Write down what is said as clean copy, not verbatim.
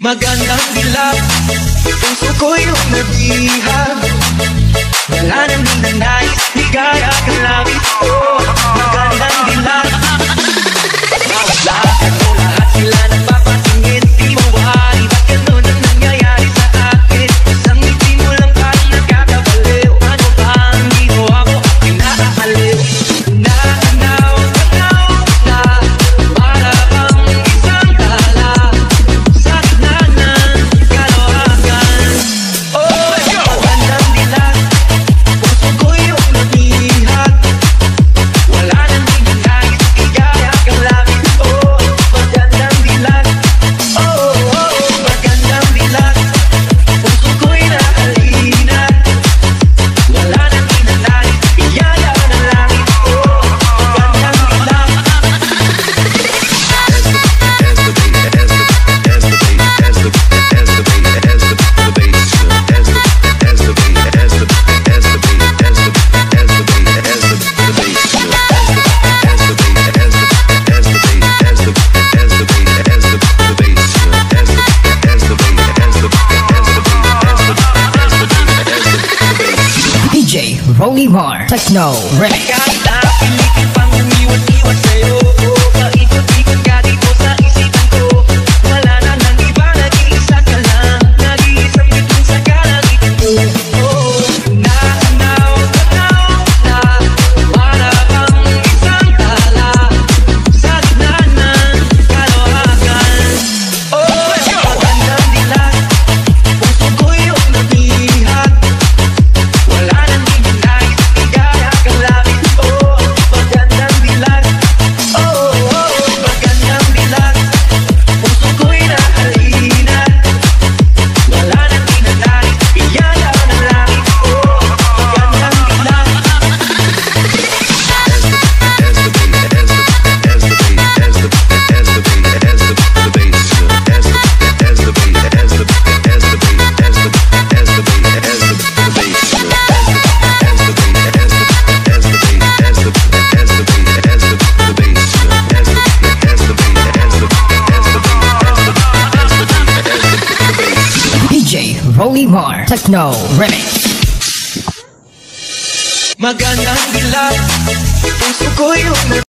Magandang dilag, puso ko yung nabihag. Wala nang ninanais, ligaya ka langit ko. Magandang dilag, bawat lakad mo lahat sila nagpapatingin. Di mo bahari, ba't ganun ang nangyayari sa akin? Isang ngiti mo lang kahit nagkakabaliw. Ano ba ang ginawa mo at pinakaaliw? Naanaw na para bang isang tala sa gitna ng kalohagan. Oh, magandang dilag, puso ko yung nabihag. Wala nang ninanais, ligaya ka langit. Oh, magandang dilag. Oh, magandang dilag, puso ko'y naalina. Wala nang ninanais, ligaya ng langit. Oh, magandang dilag. DJ Rolly Mar Techno Remix. Kahit napilitin pang umiwas-iwas sa'yo, paikot-ikot ka dito sa isipan ko. Wala na nang iba, nag-iisa ka lang. Nag-iisang biglang sa kalangitan ko. Naanaw na para bang isang tala sa gitna ng kalohagan. Oh, magandang dilag, puso ko yung nabihag. Wala nang ninanais, ligaya ka langit. Oh, magandang dilag. Oh, magandang dilag, puso ko'y naalina. Wala nang ninanais, ligaya ng langit. Oh, magandang dilag. DJ Rolly Mar Techno Remix. Magandang dilag, puso ko yung